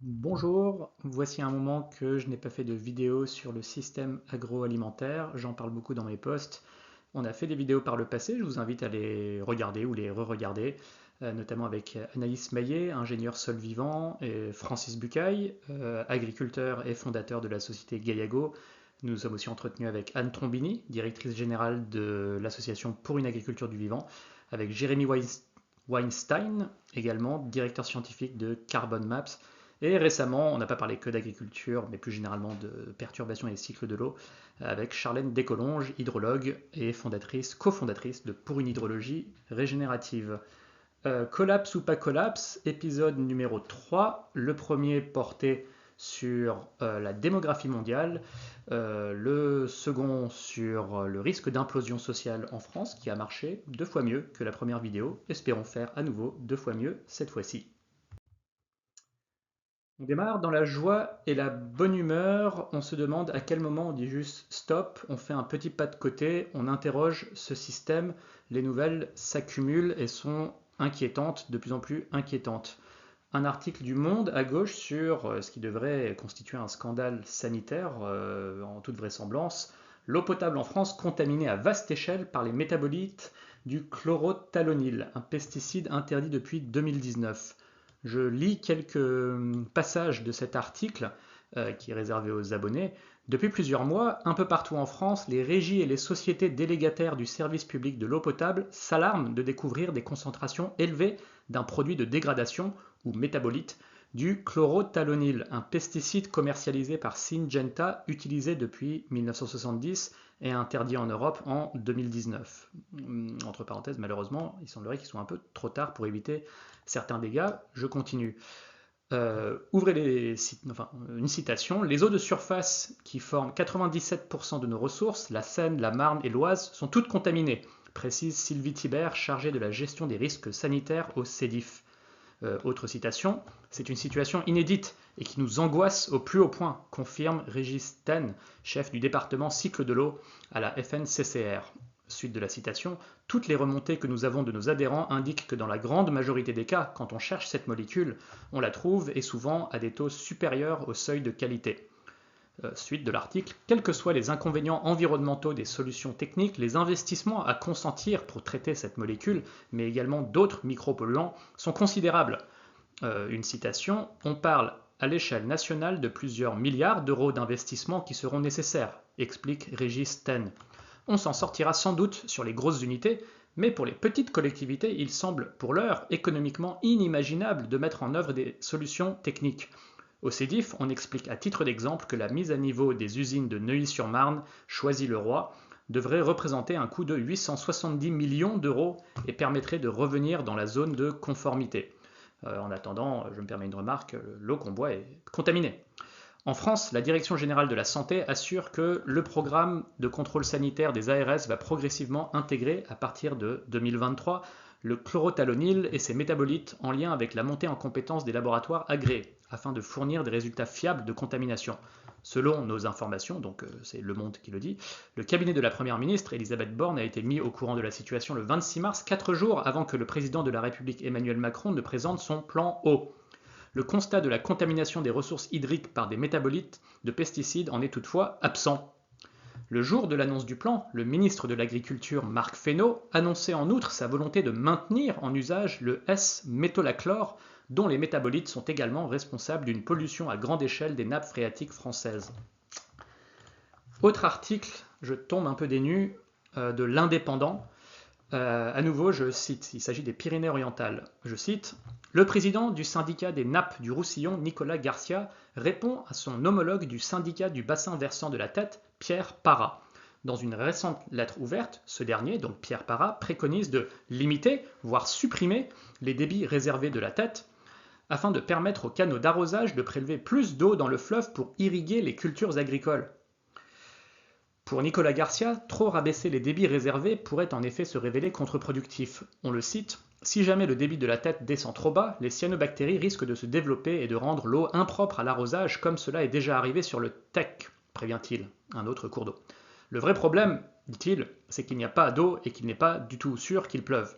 Bonjour, voici un moment que je n'ai pas fait de vidéo sur le système agroalimentaire. J'en parle beaucoup dans mes posts. On a fait des vidéos par le passé, je vous invite à les regarder ou les re-regarder, notamment avec Anaïs Maillet, ingénieur sol vivant, et Francis Bucaille, agriculteur et fondateur de la société Gaillago. Nous nous sommes aussi entretenus avec Anne Trombini, directrice générale de l'association pour une agriculture du vivant, avec Jérémy Weinstein, également directeur scientifique de Carbon Maps. Et récemment, on n'a pas parlé que d'agriculture, mais plus généralement de perturbations et cycles de l'eau, avec Charlène Descolonges, hydrologue et cofondatrice de Pour une hydrologie régénérative. Collapse ou pas collapse, épisode numéro 3, le premier porté sur la démographie mondiale, le second sur le risque d'implosion sociale en France, qui a marché 2 fois mieux que la première vidéo. Espérons faire à nouveau 2 fois mieux cette fois-ci. On démarre dans la joie et la bonne humeur. On se demande à quel moment on dit juste stop, on fait un petit pas de côté, on interroge ce système. Les nouvelles s'accumulent et sont inquiétantes, de plus en plus inquiétantes. Un article du Monde à gauche sur ce qui devrait constituer un scandale sanitaire, en toute vraisemblance. L'eau potable en France contaminée à vaste échelle par les métabolites du chlorothalonil, un pesticide interdit depuis 2019. Je lis quelques passages de cet article qui est réservé aux abonnés. Depuis plusieurs mois, un peu partout en France, les régies et les sociétés délégataires du service public de l'eau potable s'alarment de découvrir des concentrations élevées d'un produit de dégradation ou métabolite du chlorothalonil, un pesticide commercialisé par Syngenta utilisé depuis 1970 et interdit en Europe en 2019. Entre parenthèses, malheureusement, il semblerait qu'ils soient un peu trop tard pour éviter certains dégâts. Je continue. Ouvrez une citation. Les eaux de surface qui forment 97% de nos ressources, la Seine, la Marne et l'Oise, sont toutes contaminées, précise Sylvie Thibert, chargée de la gestion des risques sanitaires au CEDIF. Autre citation, c'est une situation inédite et qui nous angoisse au plus haut point, confirme Régis Ten, chef du département cycle de l'eau à la FNCCR. Suite de la citation, toutes les remontées que nous avons de nos adhérents indiquent que dans la grande majorité des cas, quand on cherche cette molécule, on la trouve et souvent à des taux supérieurs au seuil de qualité. Suite de l'article, quels que soient les inconvénients environnementaux des solutions techniques, les investissements à consentir pour traiter cette molécule, mais également d'autres micropolluants, sont considérables. Une citation, on parle à l'échelle nationale de plusieurs milliards d'euros d'investissements qui seront nécessaires, explique Régis Ten. On s'en sortira sans doute sur les grosses unités, mais pour les petites collectivités, il semble pour l'heure économiquement inimaginable de mettre en œuvre des solutions techniques. Au CEDIF, on explique à titre d'exemple que la mise à niveau des usines de Neuilly-sur-Marne, Choisy-le-Roi, devrait représenter un coût de 870 millions d'euros et permettrait de revenir dans la zone de conformité. En attendant, je me permets une remarque, l'eau qu'on boit est contaminée. En France, la Direction générale de la santé assure que le programme de contrôle sanitaire des ARS va progressivement intégrer, à partir de 2023, le chlorothalonil et ses métabolites en lien avec la montée en compétence des laboratoires agréés, afin de fournir des résultats fiables de contamination. Selon nos informations, donc c'est Le Monde qui le dit, le cabinet de la Première ministre, Elisabeth Borne, a été mis au courant de la situation le 26 mars, 4 jours avant que le président de la République Emmanuel Macron ne présente son plan eau. Le constat de la contamination des ressources hydriques par des métabolites de pesticides en est toutefois absent. Le jour de l'annonce du plan, le ministre de l'Agriculture Marc Fesneau annonçait en outre sa volonté de maintenir en usage le S-métolachlore, dont les métabolites sont également responsables d'une pollution à grande échelle des nappes phréatiques françaises. Autre article, je tombe un peu des nues, de l'Indépendant. À nouveau, je cite, il s'agit des Pyrénées-Orientales. Je cite, le président du syndicat des nappes du Roussillon, Nicolas Garcia, répond à son homologue du syndicat du bassin versant de la Tête, Pierre Parra. Dans une récente lettre ouverte, ce dernier, donc Pierre Parra, préconise de limiter, voire supprimer, les débits réservés de la Tête, afin de permettre aux canaux d'arrosage de prélever plus d'eau dans le fleuve pour irriguer les cultures agricoles. Pour Nicolas Garcia, trop rabaisser les débits réservés pourrait en effet se révéler contre-productif. On le cite, si jamais le débit de la Tête descend trop bas, les cyanobactéries risquent de se développer et de rendre l'eau impropre à l'arrosage comme cela est déjà arrivé sur le Tech, prévient-il, un autre cours d'eau. Le vrai problème, dit-il, c'est qu'il n'y a pas d'eau et qu'il n'est pas du tout sûr qu'il pleuve.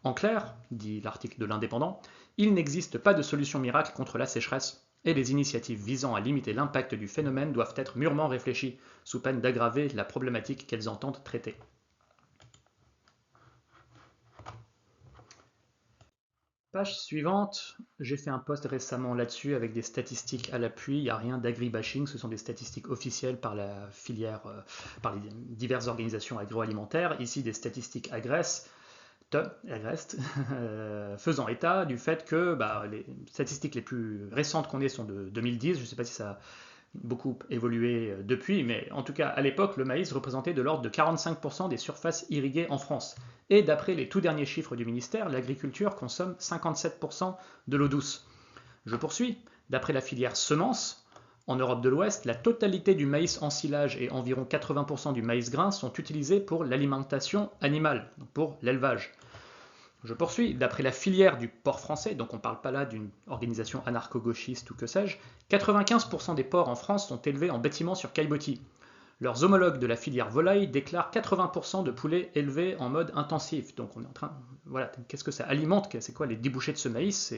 En clair, dit l'article de l'Indépendant, Il n'existe pas de solution miracle contre la sécheresse, et les initiatives visant à limiter l'impact du phénomène doivent être mûrement réfléchies, sous peine d'aggraver la problématique qu'elles entendent traiter. Page suivante, j'ai fait un post récemment là-dessus avec des statistiques à l'appui. Il n'y a rien d'agribashing, ce sont des statistiques officielles par la filière, par les diverses organisations agroalimentaires. Ici, des statistiques Agreste, faisant état du fait que les statistiques les plus récentes qu'on ait sont de 2010. Je ne sais pas si ça a beaucoup évolué depuis, mais en tout cas, à l'époque, le maïs représentait de l'ordre de 45% des surfaces irriguées en France. Et d'après les tout derniers chiffres du ministère, l'agriculture consomme 57% de l'eau douce. Je poursuis. D'après la filière semences, en Europe de l'Ouest, la totalité du maïs ensilage et environ 80% du maïs grain sont utilisés pour l'alimentation animale, donc pour l'élevage. Je poursuis. D'après la filière du porc français, donc on ne parle pas là d'une organisation anarcho-gauchiste ou que sais-je, 95% des porcs en France sont élevés en bâtiment sur caillebotis. Leurs homologues de la filière volaille déclarent 80% de poulets élevés en mode intensif. Donc on est en train, voilà, qu'est-ce que ça alimente? C'est quoi les débouchés de ce maïs?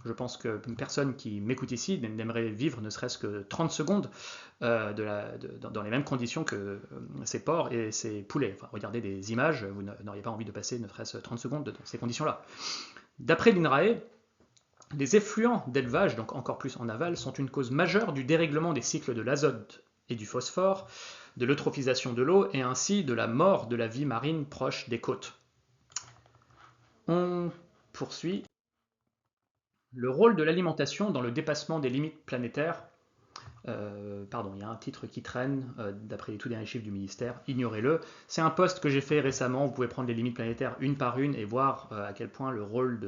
Je pense qu'une personne qui m'écoute ici n'aimerait vivre ne serait-ce que 30 secondes dans les mêmes conditions que ces porcs et ces poulets. Enfin, regardez des images, vous n'auriez pas envie de passer ne serait-ce 30 secondes dans ces conditions-là. D'après l'INRAE, les effluents d'élevage, donc encore plus en aval, sont une cause majeure du dérèglement des cycles de l'azote et du phosphore, de l'eutrophisation de l'eau et ainsi de la mort de la vie marine proche des côtes. On poursuit. Le rôle de l'alimentation dans le dépassement des limites planétaires. Il y a un titre qui traîne, d'après les tout derniers chiffres du ministère, ignorez-le. C'est un post que j'ai fait récemment, vous pouvez prendre les limites planétaires une par une et voir à quel point le rôle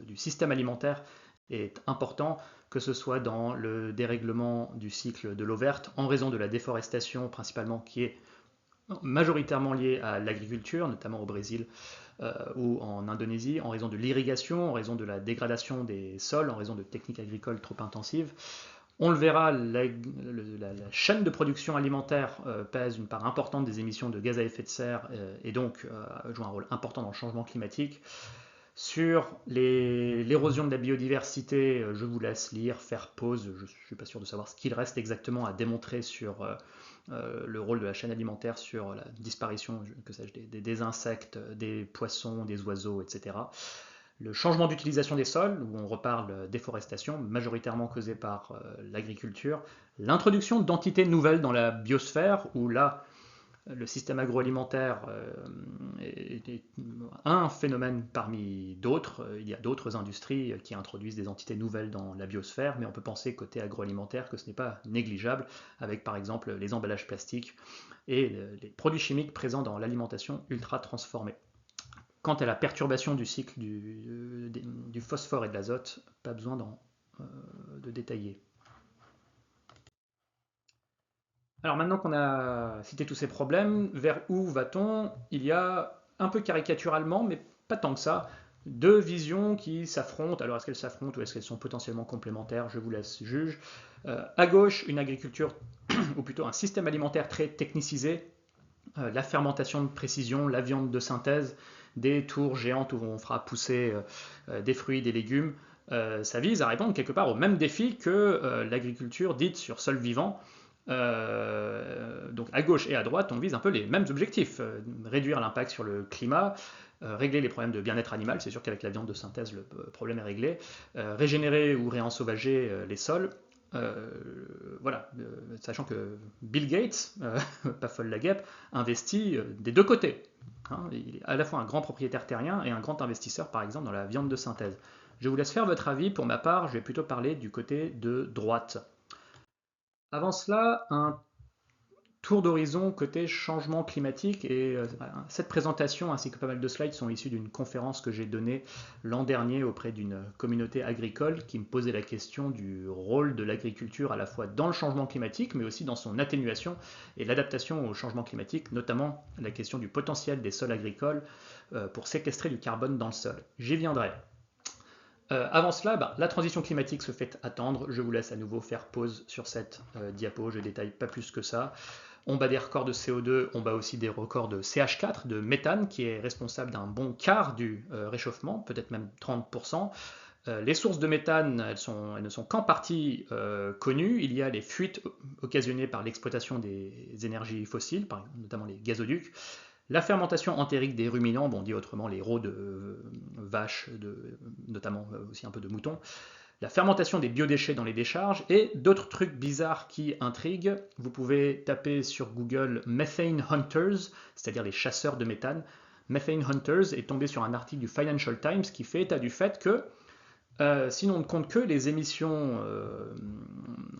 du système alimentaire est important, que ce soit dans le dérèglement du cycle de l'eau verte, en raison de la déforestation principalement qui est majoritairement liée à l'agriculture, notamment au Brésil ou en Indonésie, en raison de l'irrigation, en raison de la dégradation des sols, en raison de techniques agricoles trop intensives. On le verra, la chaîne de production alimentaire pèse une part importante des émissions de gaz à effet de serre et donc joue un rôle important dans le changement climatique. Sur l'érosion de la biodiversité, je vous laisse lire, faire pause. Je ne suis pas sûr de savoir ce qu'il reste exactement à démontrer sur le rôle de la chaîne alimentaire, sur la disparition des insectes, des poissons, des oiseaux, etc. Le changement d'utilisation des sols, où on reparle déforestation, majoritairement causée par l'agriculture. L'introduction d'entités nouvelles dans la biosphère, où là, le système agroalimentaire est un phénomène parmi d'autres. Il y a d'autres industries qui introduisent des entités nouvelles dans la biosphère, mais on peut penser côté agroalimentaire que ce n'est pas négligeable, avec par exemple les emballages plastiques et les produits chimiques présents dans l'alimentation ultra transformée. Quant à la perturbation du cycle du phosphore et de l'azote, pas besoin de détailler. Alors maintenant qu'on a cité tous ces problèmes, vers où va-t-on? Il y a un peu caricaturalement, mais pas tant que ça, deux visions qui s'affrontent. Alors est-ce qu'elles s'affrontent ou est-ce qu'elles sont potentiellement complémentaires? Je vous laisse juger. À gauche, une agriculture, ou plutôt un système alimentaire très technicisé, la fermentation de précision, la viande de synthèse, des tours géantes où on fera pousser des fruits, des légumes. Ça vise à répondre quelque part au même défi que l'agriculture dite sur sol vivant. Donc à gauche et à droite, on vise un peu les mêmes objectifs. Réduire l'impact sur le climat, régler les problèmes de bien-être animal, c'est sûr qu'avec la viande de synthèse, le problème est réglé. Régénérer ou réensauvager les sols. Voilà, sachant que Bill Gates, pas folle la guêpe, investit des deux côtés. Il est à la fois un grand propriétaire terrien et un grand investisseur, par exemple, dans la viande de synthèse. Je vous laisse faire votre avis. Pour ma part, je vais plutôt parler du côté de droite. Avant cela, un tour d'horizon côté changement climatique. Et cette présentation ainsi que pas mal de slides sont issus d'une conférence que j'ai donnée l'an dernier auprès d'une communauté agricole qui me posait la question du rôle de l'agriculture à la fois dans le changement climatique mais aussi dans son atténuation et l'adaptation au changement climatique, notamment la question du potentiel des sols agricoles pour séquestrer du carbone dans le sol. J'y viendrai. Avant cela, la transition climatique se fait attendre. Je vous laisse à nouveau faire pause sur cette diapo. Je ne détaille pas plus que ça. On bat des records de CO2, on bat aussi des records de CH4, de méthane, qui est responsable d'un bon quart du réchauffement, peut-être même 30%. Les sources de méthane, elles ne sont qu'en partie connues. Il y a les fuites occasionnées par l'exploitation des énergies fossiles, notamment les gazoducs. La fermentation entérique des ruminants, bon, on dit autrement les rots de vaches, notamment aussi un peu de moutons. La fermentation des biodéchets dans les décharges et d'autres trucs bizarres qui intriguent. Vous pouvez taper sur Google Methane Hunters, c'est-à-dire les chasseurs de méthane. Methane Hunters est tombé sur un article du Financial Times qui fait état du fait que si l'on ne compte que les émissions,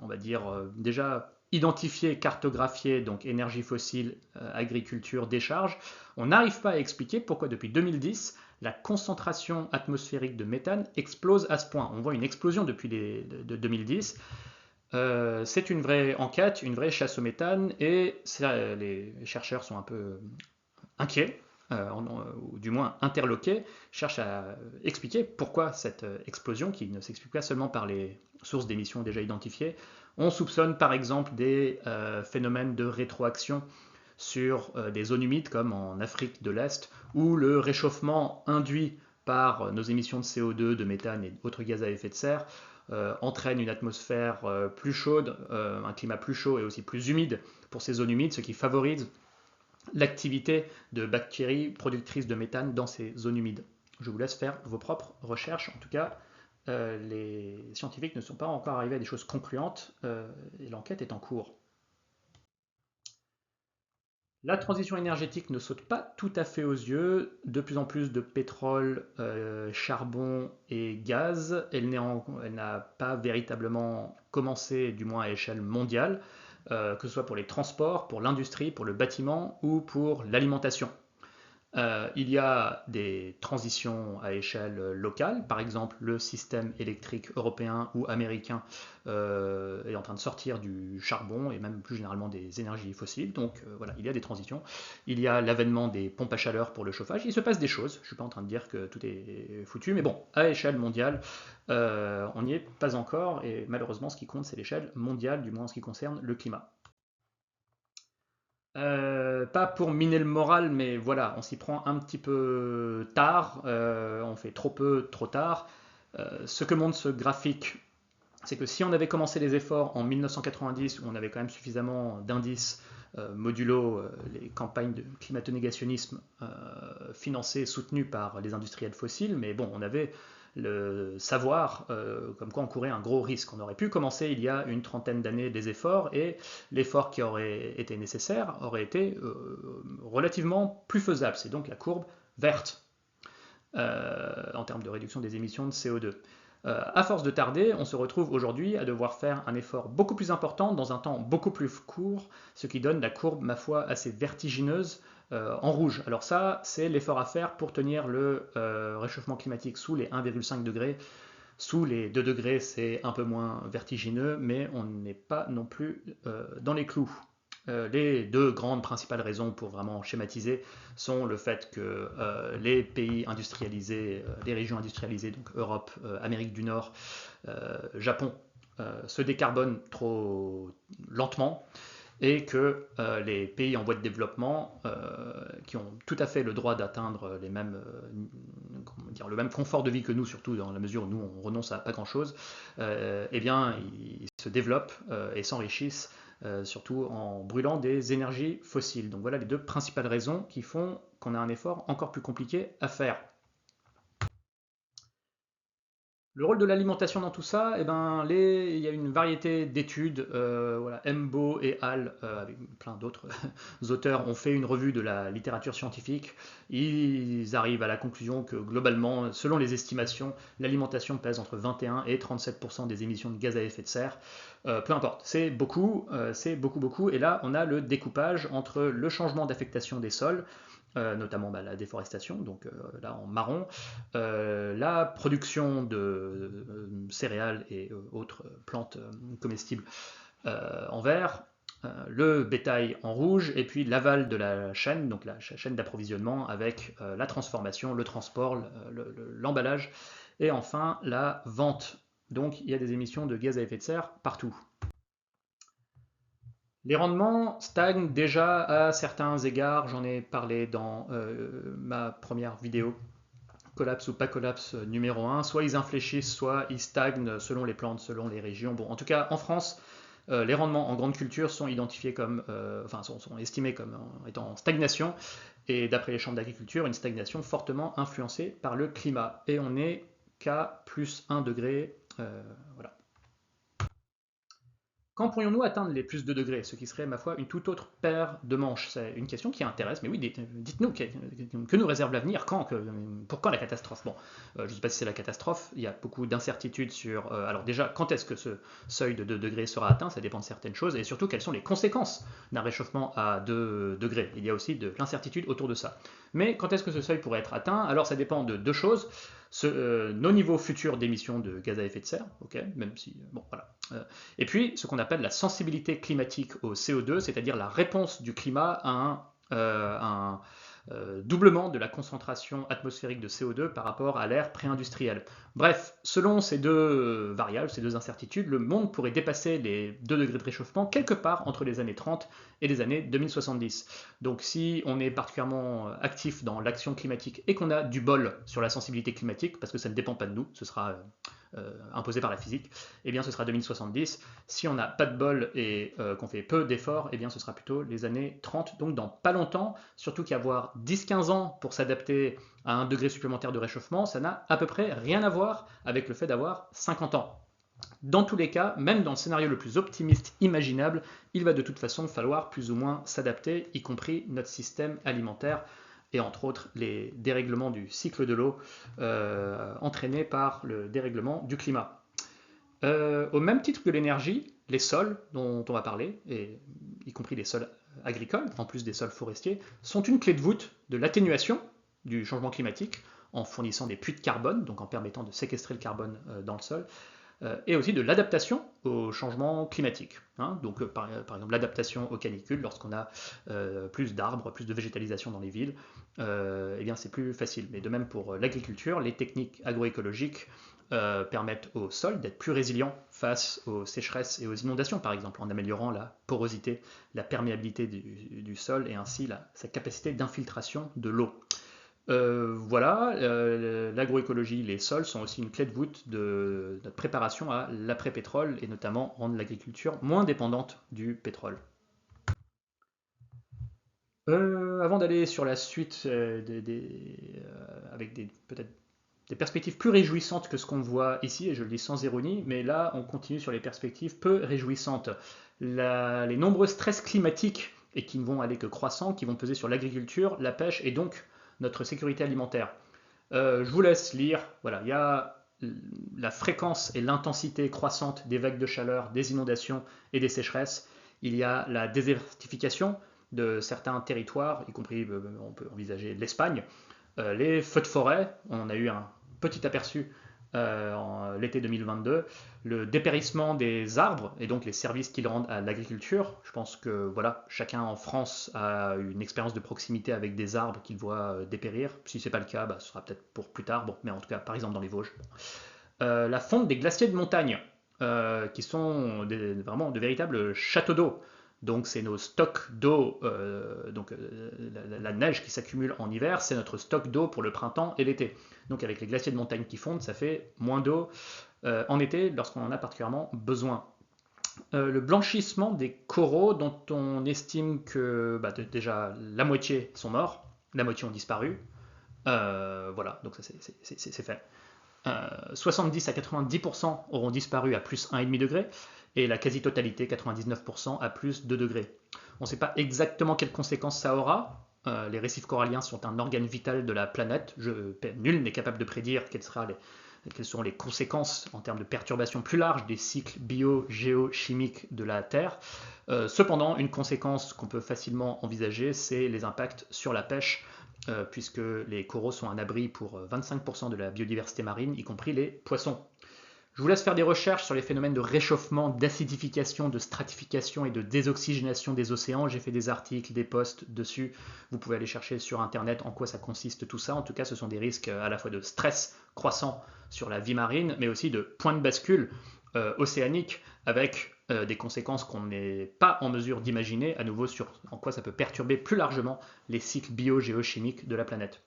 on va dire, déjà identifiées, cartographiées, donc énergie fossile, agriculture, décharge, on n'arrive pas à expliquer pourquoi depuis 2010, la concentration atmosphérique de méthane explose à ce point. On voit une explosion depuis de 2010. C'est une vraie enquête, une vraie chasse au méthane, et les chercheurs sont un peu inquiets, ou du moins interloqués, cherchent à expliquer pourquoi cette explosion, qui ne s'explique pas seulement par les sources d'émissions déjà identifiées. On soupçonne par exemple des phénomènes de rétroaction sur des zones humides comme en Afrique de l'Est, où le réchauffement induit par nos émissions de CO2, de méthane et autres gaz à effet de serre entraîne une atmosphère plus chaude, un climat plus chaud et aussi plus humide pour ces zones humides, ce qui favorise l'activité de bactéries productrices de méthane dans ces zones humides. Je vous laisse faire vos propres recherches. En tout cas, les scientifiques ne sont pas encore arrivés à des choses concluantes et l'enquête est en cours. La transition énergétique ne saute pas tout à fait aux yeux. De plus en plus de pétrole, charbon et gaz. Elle n'a pas véritablement commencé, du moins à échelle mondiale, que ce soit pour les transports, pour l'industrie, pour le bâtiment ou pour l'alimentation. Il y a des transitions à échelle locale, par exemple le système électrique européen ou américain est en train de sortir du charbon et même plus généralement des énergies fossiles, donc voilà, il y a des transitions. Il y a l'avènement des pompes à chaleur pour le chauffage, il se passe des choses, je ne suis pas en train de dire que tout est foutu, mais bon, à échelle mondiale, on n'y est pas encore, et malheureusement ce qui compte c'est l'échelle mondiale, du moins en ce qui concerne le climat. Pas pour miner le moral, mais voilà, on s'y prend un petit peu tard, on fait trop peu, trop tard. Ce que montre ce graphique, c'est que si on avait commencé les efforts en 1990, où on avait quand même suffisamment d'indices modulo les campagnes de climato-négationnisme financées et soutenues par les industriels fossiles, mais bon, on avait le savoir comme quoi on courait un gros risque. On aurait pu commencer il y a une trentaine d'années des efforts et l'effort qui aurait été nécessaire aurait été relativement plus faisable. C'est donc la courbe verte en termes de réduction des émissions de CO2. À force de tarder, on se retrouve aujourd'hui à devoir faire un effort beaucoup plus important dans un temps beaucoup plus court, ce qui donne la courbe, ma foi, assez vertigineuse en rouge. Alors ça, c'est l'effort à faire pour tenir le réchauffement climatique sous les 1,5 degrés. Sous les 2 degrés, c'est un peu moins vertigineux, mais on n'est pas non plus dans les clous. Les deux grandes principales raisons pour vraiment schématiser sont le fait que les pays industrialisés, les régions industrialisées, donc Europe, Amérique du Nord, Japon, se décarbonent trop lentement et que les pays en voie de développement, qui ont tout à fait le droit d'atteindre les mêmes, le même confort de vie que nous, surtout dans la mesure où nous on renonce à pas grand-chose, eh bien ils se développent et s'enrichissent surtout en brûlant des énergies fossiles. Donc voilà les deux principales raisons qui font qu'on a un effort encore plus compliqué à faire. Le rôle de l'alimentation dans tout ça, eh ben, il y a une variété d'études. Voilà, Embo et Hall, avec plein d'autres auteurs, ont fait une revue de la littérature scientifique. Ils arrivent à la conclusion que globalement, selon les estimations, l'alimentation pèse entre 21 et 37% des émissions de gaz à effet de serre. Peu importe, c'est beaucoup, beaucoup. Et là, on a le découpage entre le changement d'affectation des sols, notamment la déforestation, donc là en marron, la production de céréales et autres plantes comestibles en vert, le bétail en rouge, et puis l'aval de la chaîne, donc la chaîne d'approvisionnement avec la transformation, le transport, l'emballage, et enfin la vente. Donc il y a des émissions de gaz à effet de serre partout. Les rendements stagnent déjà à certains égards, j'en ai parlé dans ma première vidéo collapse ou pas collapse numéro 1. Soit ils infléchissent, soit ils stagnent selon les plantes, selon les régions. Bon, en tout cas, en France, les rendements en grande culture sont identifiés comme, sont estimés comme étant en stagnation. Et d'après les chambres d'agriculture, une stagnation fortement influencée par le climat. Et on est qu'à plus 1 degré. Voilà. Quand pourrions-nous atteindre les plus 2 degrés, ce qui serait, ma foi, une toute autre paire de manches? C'est une question qui intéresse, mais oui, dites-nous, que nous réserve l'avenir? Pour quand la catastrophe? Bon, je ne sais pas si c'est la catastrophe, il y a beaucoup d'incertitudes sur... alors déjà, quand est-ce que ce seuil de 2 degrés sera atteint? Ça dépend de certaines choses, et surtout, quelles sont les conséquences d'un réchauffement à 2 degrés? Il y a aussi de l'incertitude autour de ça. Mais quand est-ce que ce seuil pourrait être atteint? Alors ça dépend de deux choses. Nos niveaux futurs d'émissions de gaz à effet de serre, ok, même si, bon, voilà. Et puis, ce qu'on appelle la sensibilité climatique au CO2, c'est-à-dire la réponse du climat à un doublement de la concentration atmosphérique de CO2 par rapport à l'ère pré-industrielle. Bref, selon ces deux variables, ces deux incertitudes, le monde pourrait dépasser les 2 degrés de réchauffement quelque part entre les années 30 et les années 2070. Donc si on est particulièrement actif dans l'action climatique et qu'on a du bol sur la sensibilité climatique, parce que ça ne dépend pas de nous, ce sera imposé par la physique, eh bien ce sera 2070. Si on n'a pas de bol et qu'on fait peu d'efforts, eh bien ce sera plutôt les années 30, donc dans pas longtemps, surtout qu'avoir 10-15 ans pour s'adapter à 1 degré supplémentaire de réchauffement, ça n'a à peu près rien à voir avec le fait d'avoir 50 ans. Dans tous les cas, même dans le scénario le plus optimiste imaginable, il va de toute façon falloir plus ou moins s'adapter, y compris notre système alimentaire, et entre autres les dérèglements du cycle de l'eau entraînés par le dérèglement du climat. Au même titre que l'énergie, les sols dont on va parler, et y compris les sols agricoles, en plus des sols forestiers, sont une clé de voûte de l'atténuation du changement climatique en fournissant des puits de carbone, donc en permettant de séquestrer le carbone dans le sol, et aussi de l'adaptation au changement climatique. Donc par exemple l'adaptation aux canicules, lorsqu'on a plus d'arbres, plus de végétalisation dans les villes, eh bien c'est plus facile. Mais de même pour l'agriculture, les techniques agroécologiques permettent au sol d'être plus résilient face aux sécheresses et aux inondations, par exemple, en améliorant la porosité, la perméabilité du sol et ainsi sa capacité d'infiltration de l'eau. Voilà, l'agroécologie, les sols sont aussi une clé de voûte de notre préparation à l'après-pétrole et notamment rendre l'agriculture moins dépendante du pétrole. Avant d'aller sur la suite avec peut-être des perspectives plus réjouissantes que ce qu'on voit ici, et je le dis sans ironie, mais là on continue sur les perspectives peu réjouissantes. Les nombreux stress climatiques, et qui ne vont aller que croissant, qui vont peser sur l'agriculture, la pêche et donc notre sécurité alimentaire. Je vous laisse lire, voilà, il y a la fréquence et l'intensité croissante des vagues de chaleur, des inondations et des sécheresses. Il y a la désertification de certains territoires, y compris on peut envisager l'Espagne, les feux de forêt, on a eu un petit aperçu l'été 2022, le dépérissement des arbres et donc les services qu'ils rendent à l'agriculture. Je pense que voilà, chacun en France a une expérience de proximité avec des arbres qu'il voit dépérir. Si ce n'est pas le cas, ce sera peut-être pour plus tard, bon, mais en tout cas par exemple dans les Vosges. La fonte des glaciers de montagne, qui sont vraiment de véritables châteaux d'eau. Donc c'est nos stocks d'eau, la neige qui s'accumule en hiver, c'est notre stock d'eau pour le printemps et l'été. Donc avec les glaciers de montagne qui fondent, ça fait moins d'eau en été lorsqu'on en a particulièrement besoin. Le blanchissement des coraux dont on estime que déjà la moitié sont morts, la moitié ont disparu. Voilà, donc ça c'est fait. 70 à 90% auront disparu à plus 1,5 degré et la quasi-totalité, 99%, à plus 2 degrés. On ne sait pas exactement quelles conséquences ça aura. Les récifs coralliens sont un organe vital de la planète. Nul n'est capable de prédire quelles seront les conséquences en termes de perturbations plus larges des cycles bio-géochimiques de la Terre. Cependant, une conséquence qu'on peut facilement envisager, c'est les impacts sur la pêche, puisque les coraux sont un abri pour 25% de la biodiversité marine, y compris les poissons. Je vous laisse faire des recherches sur les phénomènes de réchauffement, d'acidification, de stratification et de désoxygénation des océans. J'ai fait des articles, des posts dessus. Vous pouvez aller chercher sur Internet en quoi ça consiste tout ça. En tout cas, ce sont des risques à la fois de stress croissant sur la vie marine, mais aussi de point de bascule océanique avec des conséquences qu'on n'est pas en mesure d'imaginer, à nouveau sur en quoi ça peut perturber plus largement les cycles bio-géochimiques de la planète.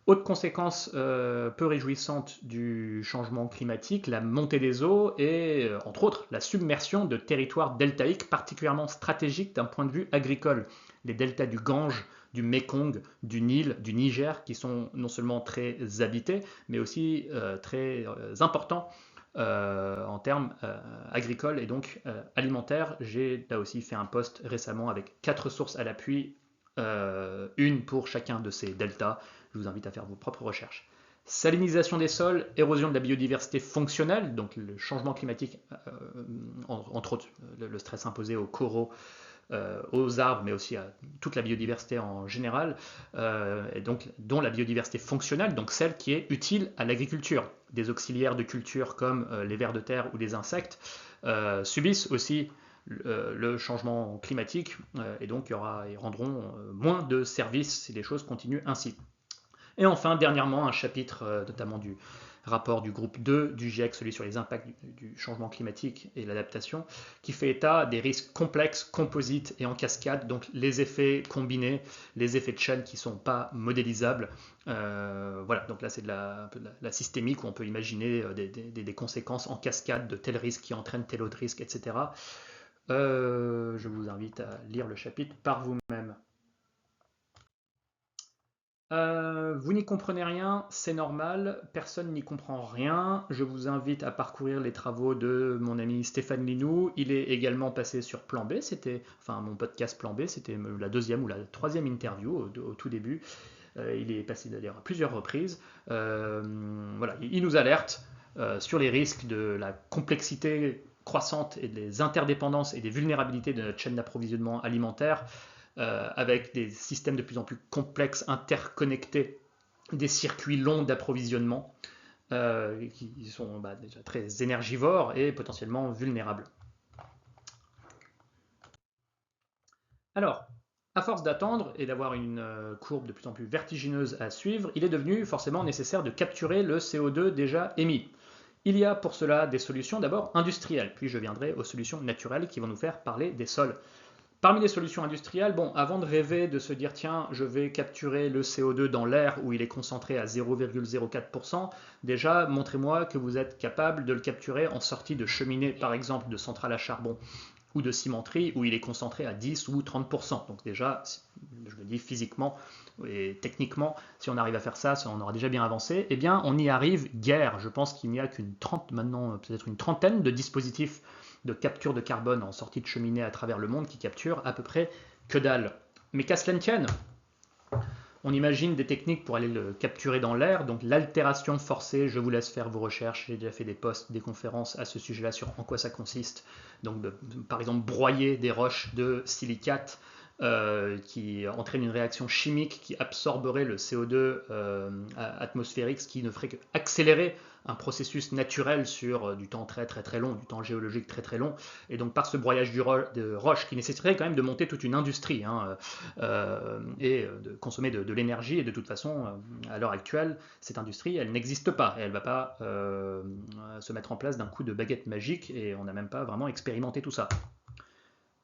Autre conséquence peu réjouissante du changement climatique, la montée des eaux et, entre autres, la submersion de territoires deltaïques particulièrement stratégiques d'un point de vue agricole. Les deltas du Gange, du Mékong, du Nil, du Niger, qui sont non seulement très habités, mais aussi très importants en termes agricoles et donc alimentaires. J'ai là aussi fait un post récemment avec 4 sources à l'appui, une pour chacun de ces deltas. Je vous invite à faire vos propres recherches. Salinisation des sols, érosion de la biodiversité fonctionnelle, donc le changement climatique, entre autres le stress imposé aux coraux, aux arbres, mais aussi à toute la biodiversité en général, et donc, dont la biodiversité fonctionnelle, donc celle qui est utile à l'agriculture. Des auxiliaires de culture comme les vers de terre ou les insectes subissent aussi le changement climatique, et donc ils rendront moins de services si les choses continuent ainsi. Et enfin, dernièrement, un chapitre notamment du rapport du groupe 2 du GIEC, celui sur les impacts du changement climatique et l'adaptation, qui fait état des risques complexes, composites et en cascade, donc les effets combinés, les effets de chaîne qui ne sont pas modélisables. Voilà, donc là c'est un peu de la systémique où on peut imaginer des conséquences en cascade de tel risque qui entraîne tel autre risque, etc. Je vous invite à lire le chapitre par vous-même. Vous n'y comprenez rien, c'est normal, personne n'y comprend rien. Je vous invite à parcourir les travaux de mon ami Stéphane Linou. Il est également passé sur Plan B, enfin mon podcast Plan B, c'était la deuxième ou la troisième interview au tout début. Il est passé d'ailleurs à plusieurs reprises. Voilà, il nous alerte sur les risques de la complexité croissante et des interdépendances et des vulnérabilités de notre chaîne d'approvisionnement alimentaire, avec des systèmes de plus en plus complexes, interconnectés, des circuits longs d'approvisionnement qui sont déjà très énergivores et potentiellement vulnérables. Alors, à force d'attendre et d'avoir une courbe de plus en plus vertigineuse à suivre, il est devenu forcément nécessaire de capturer le CO2 déjà émis. Il y a pour cela des solutions d'abord industrielles, puis je viendrai aux solutions naturelles qui vont nous faire parler des sols. Parmi les solutions industrielles, avant de rêver de se dire tiens, je vais capturer le CO2 dans l'air où il est concentré à 0,04%, déjà montrez-moi que vous êtes capable de le capturer en sortie de cheminée, par exemple de centrale à charbon ou de cimenterie où il est concentré à 10 ou 30%. Donc déjà, je le dis physiquement et techniquement, si on arrive à faire ça, on aura déjà bien avancé. Eh bien, on y arrive guère. Je pense qu'il n'y a maintenant peut-être une trentaine de dispositifs de capture de carbone en sortie de cheminée à travers le monde qui capturent à peu près que dalle. Mais qu'à cela ne tienne, on imagine des techniques pour aller le capturer dans l'air, donc l'altération forcée, je vous laisse faire vos recherches, j'ai déjà fait des posts, des conférences à ce sujet-là sur en quoi ça consiste. Donc par exemple broyer des roches de silicate qui entraîne une réaction chimique qui absorberait le CO2 atmosphérique, ce qui ne ferait qu'accélérer un processus naturel sur du temps très très très long, du temps géologique très très long, et donc par ce broyage de roches qui nécessiterait quand même de monter toute une industrie et de consommer de l'énergie, et de toute façon à l'heure actuelle cette industrie elle n'existe pas, et elle ne va pas se mettre en place d'un coup de baguette magique, et on n'a même pas vraiment expérimenté tout ça.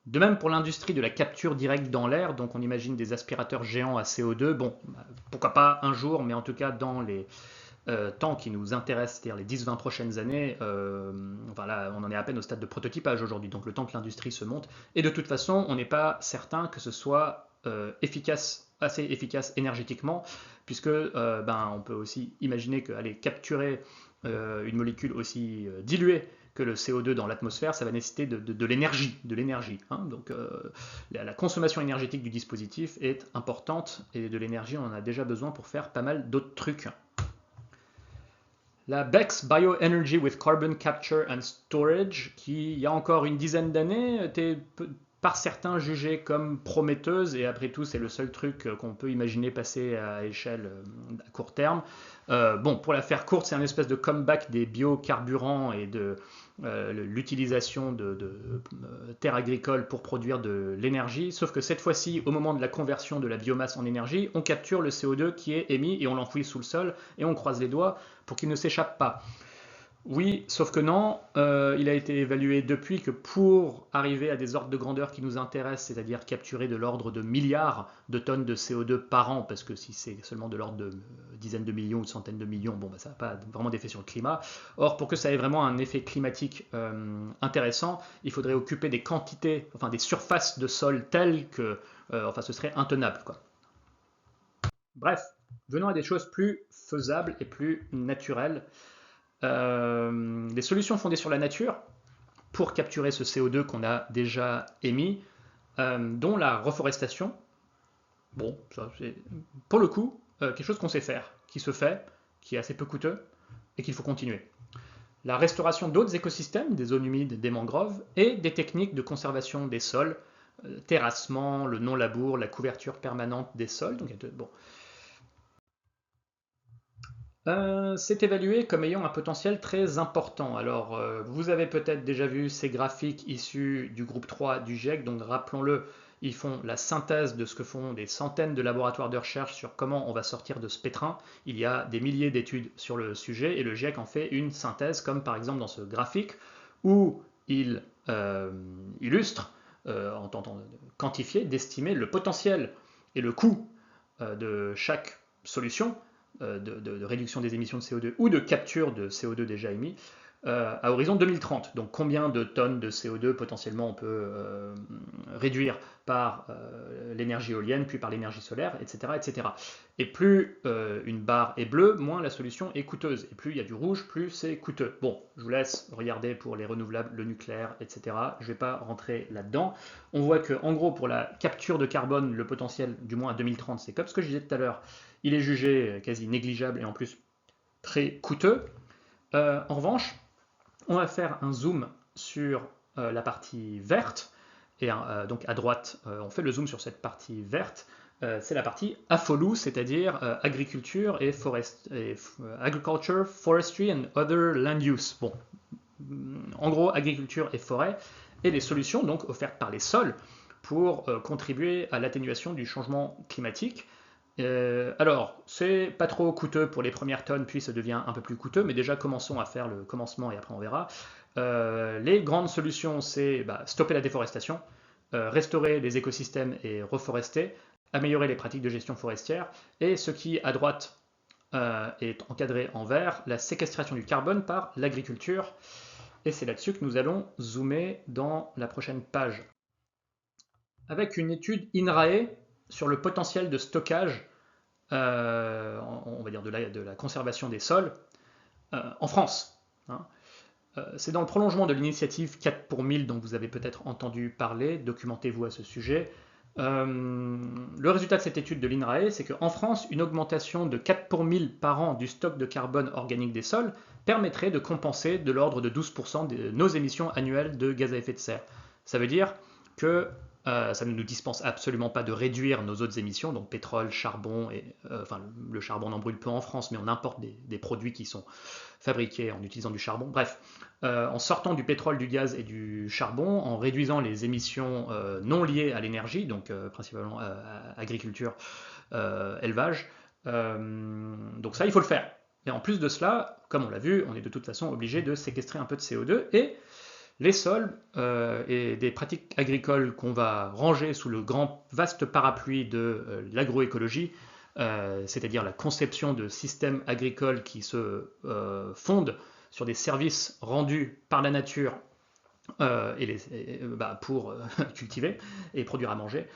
De même pour l'industrie de la capture directe dans l'air, donc on imagine des aspirateurs géants à CO2, pourquoi pas un jour, mais en tout cas dans les temps qui nous intéressent, c'est-à-dire les 10-20 prochaines années, là on en est à peine au stade de prototypage aujourd'hui, donc le temps que l'industrie se monte, et de toute façon on n'est pas certain que ce soit assez efficace énergétiquement, puisque on peut aussi imaginer qu'aller capturer une molécule aussi diluée que le CO2 dans l'atmosphère, ça va nécessiter de l'énergie. Donc la consommation énergétique du dispositif est importante, et de l'énergie on en a déjà besoin pour faire pas mal d'autres trucs. La BECCS Bioenergy with Carbon Capture and Storage, qui il y a encore une dizaine d'années était par certains jugée comme prometteuse, et après tout c'est le seul truc qu'on peut imaginer passer à échelle à court terme. Pour la faire courte, c'est un espèce de comeback des biocarburants et de l'utilisation de terres agricoles pour produire de l'énergie, sauf que cette fois-ci, au moment de la conversion de la biomasse en énergie, on capture le CO2 qui est émis et on l'enfouit sous le sol, et on croise les doigts pour qu'il ne s'échappe pas. Oui, sauf que non, il a été évalué depuis que pour arriver à des ordres de grandeur qui nous intéressent, c'est-à-dire capturer de l'ordre de milliards de tonnes de CO2 par an, parce que si c'est seulement de l'ordre de dizaines de millions ou de centaines de millions, bon, bah, ça n'a pas vraiment d'effet sur le climat. Or, pour que ça ait vraiment un effet climatique intéressant, il faudrait occuper des quantités, enfin des surfaces de sol telles que, enfin, ce serait intenable, quoi. Bref, venons à des choses plus faisables et plus naturelles. Les solutions fondées sur la nature pour capturer ce CO2 qu'on a déjà émis, dont la reforestation. Bon, ça c'est pour le coup quelque chose qu'on sait faire, qui se fait, qui est assez peu coûteux et qu'il faut continuer. La restauration d'autres écosystèmes, des zones humides, des mangroves, et des techniques de conservation des sols, terrassement, le non-labour, la couverture permanente des sols. Donc, bon, c'est évalué comme ayant un potentiel très important. Alors, vous avez peut-être déjà vu ces graphiques issus du groupe 3 du GIEC, donc rappelons-le, ils font la synthèse de ce que font des centaines de laboratoires de recherche sur comment on va sortir de ce pétrin. Il y a des milliers d'études sur le sujet et le GIEC en fait une synthèse, comme par exemple dans ce graphique, où il illustre, en tentant de quantifier, d'estimer le potentiel et le coût de chaque solution de réduction des émissions de CO2 ou de capture de CO2 déjà émis à horizon 2030. Donc combien de tonnes de CO2 potentiellement on peut réduire par l'énergie éolienne, puis par l'énergie solaire, etc., etc. Et plus une barre est bleue, moins la solution est coûteuse. Et plus il y a du rouge, plus c'est coûteux. Bon, je vous laisse regarder pour les renouvelables, le nucléaire, etc. Je ne vais pas rentrer là-dedans. On voit que, en gros, pour la capture de carbone, le potentiel, du moins à 2030, c'est comme ce que je disais tout à l'heure, il est jugé quasi négligeable et en plus très coûteux. En revanche, on va faire un zoom sur la partie verte. Et donc à droite, on fait le zoom sur cette partie verte. C'est la partie AFOLU, c'est-à-dire agriculture et agriculture, forestry and other land use. Bon, en gros, agriculture et forêt, et les solutions donc offertes par les sols pour contribuer à l'atténuation du changement climatique. Alors, c'est pas trop coûteux pour les premières tonnes, puis ça devient un peu plus coûteux, mais déjà commençons à faire le commencement et après on verra. Les grandes solutions, c'est stopper la déforestation, restaurer les écosystèmes et reforester, améliorer les pratiques de gestion forestière, et ce qui, à droite, est encadré en vert, la séquestration du carbone par l'agriculture. Et c'est là-dessus que nous allons zoomer dans la prochaine page. Avec une étude INRAE sur le potentiel de stockage, on va dire de la conservation des sols, en France. Hein. C'est dans le prolongement de l'initiative 4 pour 1000 dont vous avez peut-être entendu parler, documentez-vous à ce sujet. Le résultat de cette étude de l'INRAE, c'est qu'en France, une augmentation de 4 pour 1000 par an du stock de carbone organique des sols permettrait de compenser de l'ordre de 12% de nos émissions annuelles de gaz à effet de serre. Ça veut dire que ça ne nous dispense absolument pas de réduire nos autres émissions, donc pétrole, charbon, enfin le charbon on en brûle peu en France, mais on importe des produits qui sont fabriqués en utilisant du charbon. Bref, en sortant du pétrole, du gaz et du charbon, en réduisant les émissions non liées à l'énergie, donc principalement agriculture, élevage. Donc ça, il faut le faire. Et en plus de cela, comme on l'a vu, on est de toute façon obligé de séquestrer un peu de CO2 et les sols et des pratiques agricoles qu'on va ranger sous le grand vaste parapluie de l'agroécologie, c'est-à-dire la conception de systèmes agricoles qui se fondent sur des services rendus par la nature pour cultiver et produire à manger.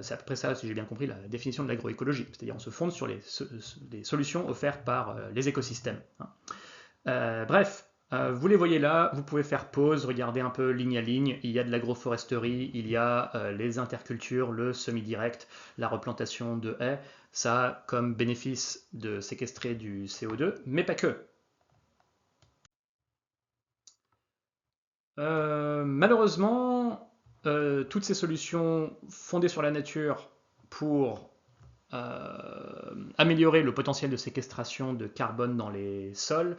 C'est à peu près ça, si j'ai bien compris, la définition de l'agroécologie. C'est-à-dire on se fonde sur les solutions offertes par les écosystèmes. Hein. Bref, vous les voyez là, vous pouvez faire pause, regarder un peu ligne à ligne. Il y a de l'agroforesterie, il y a les intercultures, le semi-direct, la replantation de haies. Ça a comme bénéfice de séquestrer du CO2, mais pas que. Malheureusement, toutes ces solutions fondées sur la nature pour améliorer le potentiel de séquestration de carbone dans les sols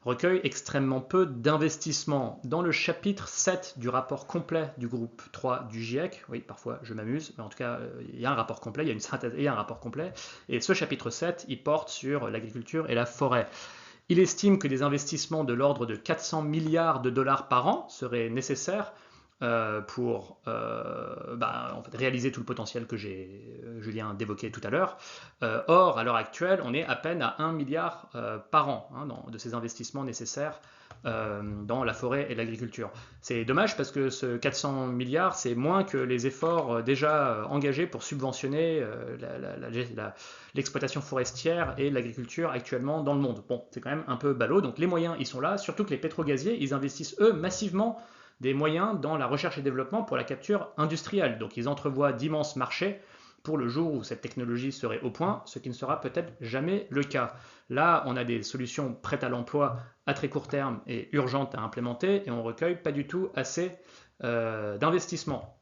recueillent extrêmement peu d'investissement. Dans le chapitre 7 du rapport complet du groupe 3 du GIEC, oui, parfois je m'amuse, mais en tout cas, il y a un rapport complet, il y a une synthèse et un rapport complet, et ce chapitre 7, il porte sur l'agriculture et la forêt. Il estime que des investissements de l'ordre de 400 milliards de dollars par an seraient nécessaires pour en fait, réaliser tout le potentiel que je viens d'évoquer tout à l'heure. Or, à l'heure actuelle, on est à peine à 1 milliard par an de ces investissements nécessaires dans la forêt et l'agriculture. C'est dommage parce que ce 400 milliards, c'est moins que les efforts déjà engagés pour subventionner l'exploitation forestière et l'agriculture actuellement dans le monde. Bon, c'est quand même un peu ballot, donc les moyens, ils sont là, surtout que les pétrogaziers, ils investissent eux massivement des moyens dans la recherche et développement pour la capture industrielle. Donc ils entrevoient d'immenses marchés pour le jour où cette technologie serait au point, ce qui ne sera peut-être jamais le cas. Là, on a des solutions prêtes à l'emploi à très court terme et urgentes à implémenter, et on ne recueille pas du tout assez d'investissements.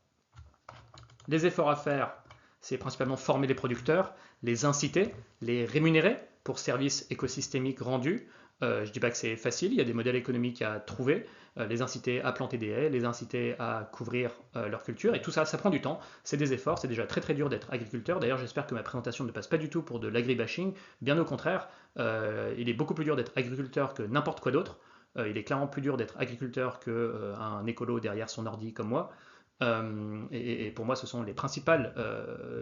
Les efforts à faire, c'est principalement former les producteurs, les inciter, les rémunérer pour services écosystémiques rendus. Je ne dis pas que c'est facile, il y a des modèles économiques à trouver, les inciter à planter des haies, les inciter à couvrir leur culture, et tout ça, ça prend du temps, c'est des efforts, c'est déjà très très dur d'être agriculteur. D'ailleurs, j'espère que ma présentation ne passe pas du tout pour de l'agribashing, bien au contraire, il est beaucoup plus dur d'être agriculteur que n'importe quoi d'autre. Il est clairement plus dur d'être agriculteur qu'un écolo derrière son ordi comme moi. Et pour moi, ce sont les principales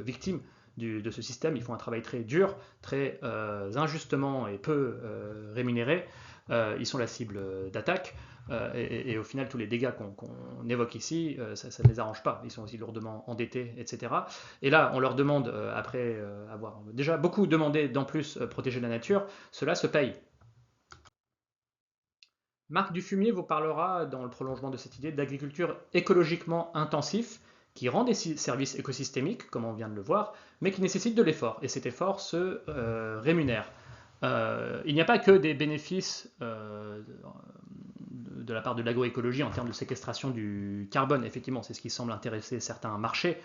victimes de ce système. Ils font un travail très dur, très injustement et peu rémunéré. Ils sont la cible d'attaque. Et au final, tous les dégâts qu'on évoque ici, ça ne les arrange pas. Ils sont aussi lourdement endettés, etc. Et là, on leur demande, après avoir déjà beaucoup demandé d'en plus protéger la nature, cela se paye. Marc Dufumier vous parlera, dans le prolongement de cette idée, d'agriculture écologiquement intensif, qui rend des services écosystémiques, comme on vient de le voir, mais qui nécessite de l'effort. Et cet effort se rémunère. Il n'y a pas que des bénéfices de la part de l'agroécologie en termes de séquestration du carbone. Effectivement, c'est ce qui semble intéresser certains marchés,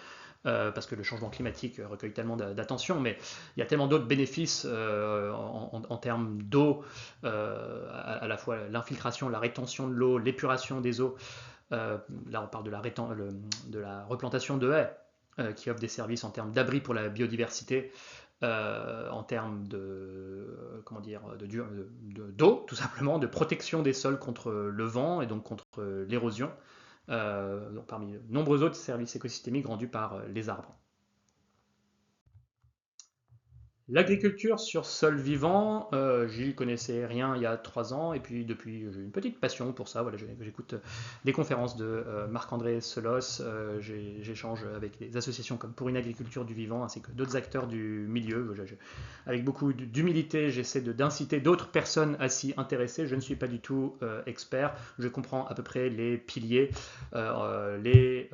parce que le changement climatique recueille tellement d'attention, mais il y a tellement d'autres bénéfices en termes d'eau, à la fois l'infiltration, la rétention de l'eau, l'épuration des eaux. Là, on parle de la replantation de haies, qui offre des services en termes d'abri pour la biodiversité, en termes d'eau, tout simplement, de protection des sols contre le vent et donc contre l'érosion, parmi de nombreux autres services écosystémiques rendus par les arbres. L'agriculture sur sol vivant, j'y connaissais rien il y a 3 ans, et puis depuis j'ai une petite passion pour ça. Voilà, j'écoute des conférences de Marc-André Selos, j'échange avec des associations comme Pour une agriculture du vivant, ainsi que d'autres acteurs du milieu. Avec beaucoup d'humilité, j'essaie d'inciter d'autres personnes à s'y intéresser. Je ne suis pas du tout expert, je comprends à peu près les piliers, les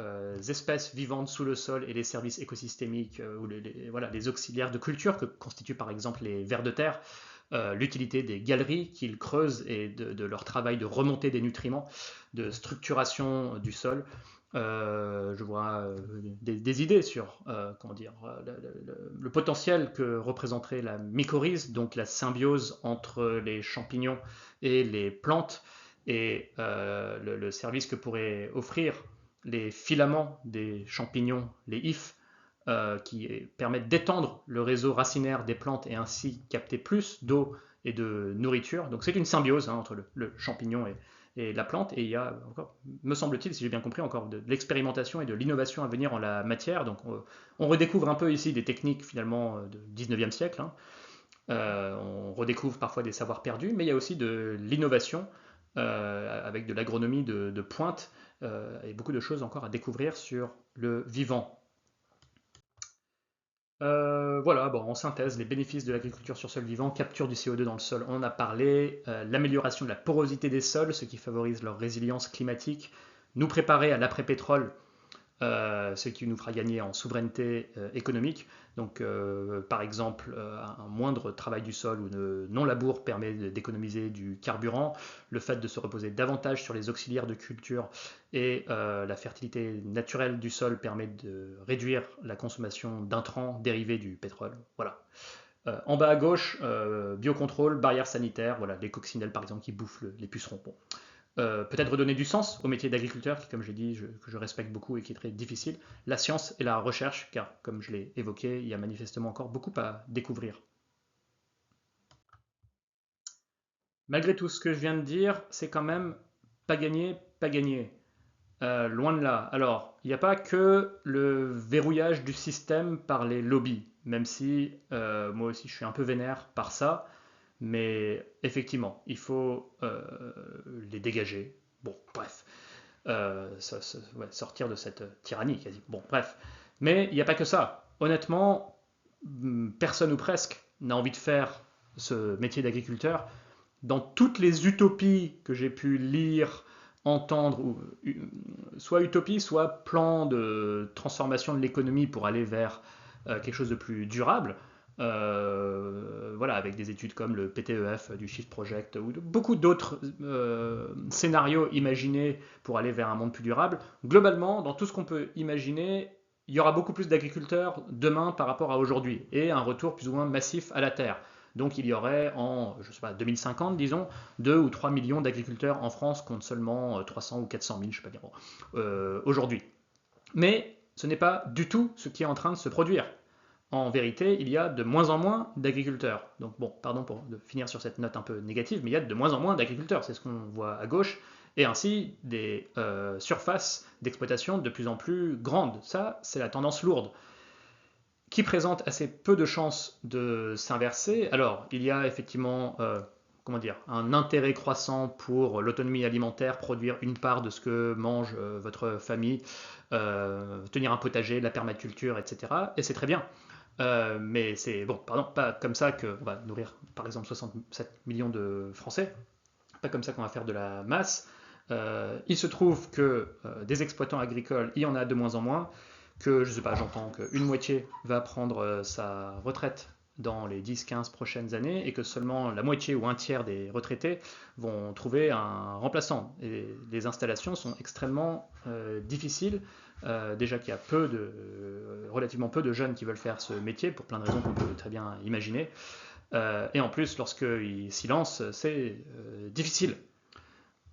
espèces vivantes sous le sol et les services écosystémiques, ou les auxiliaires de culture que constituent par exemple les vers de terre, l'utilité des galeries qu'ils creusent et de leur travail de remontée des nutriments, de structuration du sol. Je vois des idées sur le potentiel que représenterait la mycorhize, donc la symbiose entre les champignons et les plantes, et le service que pourraient offrir les filaments des champignons, les ifs, qui permettent d'étendre le réseau racinaire des plantes et ainsi capter plus d'eau et de nourriture. Donc c'est une symbiose entre le champignon et la plante, et il y a encore, me semble-t-il, si j'ai bien compris, encore de l'expérimentation et de l'innovation à venir en la matière. Donc on redécouvre un peu ici des techniques finalement du 19e siècle. On redécouvre parfois des savoirs perdus, mais il y a aussi de l'innovation avec de l'agronomie de pointe, et beaucoup de choses encore à découvrir sur le vivant. Voilà, bon, en synthèse, les bénéfices de l'agriculture sur sol vivant: capture du CO2 dans le sol, on en a parlé, l'amélioration de la porosité des sols, ce qui favorise leur résilience climatique, nous préparer à l'après-pétrole, ce qui nous fera gagner en souveraineté économique. Donc, par exemple, un moindre travail du sol ou de non-labour permet d'économiser du carburant. Le fait de se reposer davantage sur les auxiliaires de culture et la fertilité naturelle du sol permet de réduire la consommation d'intrants dérivés du pétrole. Voilà. En bas à gauche, biocontrôle, barrières sanitaires, voilà, les coccinelles par exemple qui bouffent les pucerons. Bon. Peut-être redonner du sens au métier d'agriculteur, qui, comme j'ai dit, que je respecte beaucoup et qui est très difficile. La science et la recherche, car, comme je l'ai évoqué, il y a manifestement encore beaucoup à découvrir. Malgré tout ce que je viens de dire, c'est quand même pas gagné, pas gagné. Loin de là. Alors, il n'y a pas que le verrouillage du système par les lobbies, même si moi aussi je suis un peu vénère par ça, mais effectivement, il faut les dégager. Bon, bref, ouais, sortir de cette tyrannie quasi. Bon, bref. Mais il n'y a pas que ça. Honnêtement, personne ou presque n'a envie de faire ce métier d'agriculteur. Dans toutes les utopies que j'ai pu lire, entendre, soit utopie, soit plan de transformation de l'économie pour aller vers quelque chose de plus durable, voilà, avec des études comme le PTEF du Shift Project ou beaucoup d'autres scénarios imaginés pour aller vers un monde plus durable. Globalement, dans tout ce qu'on peut imaginer, il y aura beaucoup plus d'agriculteurs demain par rapport à aujourd'hui et un retour plus ou moins massif à la terre. Donc il y aurait en, je sais pas, 2050, disons, 2 ou 3 millions d'agriculteurs en France contre seulement 300 ou 400 000, je sais pas dire, aujourd'hui. Mais ce n'est pas du tout ce qui est en train de se produire. En vérité, il y a de moins en moins d'agriculteurs. Donc bon, pardon pour de finir sur cette note un peu négative, mais il y a de moins en moins d'agriculteurs, c'est ce qu'on voit à gauche, et ainsi des surfaces d'exploitation de plus en plus grandes. Ça, c'est la tendance lourde qui présente assez peu de chances de s'inverser. Alors, il y a effectivement comment dire, un intérêt croissant pour l'autonomie alimentaire, produire une part de ce que mange votre famille, tenir un potager, la permaculture, etc. Et c'est très bien. Mais c'est bon, pardon, pas comme ça qu'on va nourrir par exemple 67 millions de Français, pas comme ça qu'on va faire de la masse. Il se trouve que des exploitants agricoles, il y en a de moins en moins, que je sais pas, j'entends qu'une moitié va prendre sa retraite dans les 10-15 prochaines années et que seulement la moitié ou un tiers des retraités vont trouver un remplaçant. Et les installations sont extrêmement difficiles. Déjà qu'il y a relativement peu de jeunes qui veulent faire ce métier pour plein de raisons qu'on peut très bien imaginer. Et en plus, lorsqu'ils s'y lancent, c'est difficile.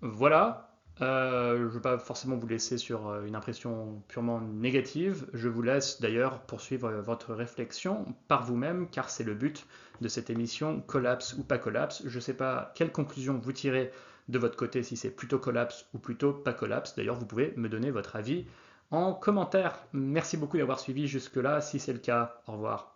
Voilà. Je ne veux pas forcément vous laisser sur une impression purement négative. Je vous laisse d'ailleurs poursuivre votre réflexion par vous-même, car c'est le but de cette émission, collapse ou pas collapse. Je ne sais pas quelle conclusion vous tirez de votre côté, si c'est plutôt collapse ou plutôt pas collapse. D'ailleurs, vous pouvez me donner votre avis en commentaire. Merci beaucoup d'avoir suivi jusque-là. Si c'est le cas, au revoir.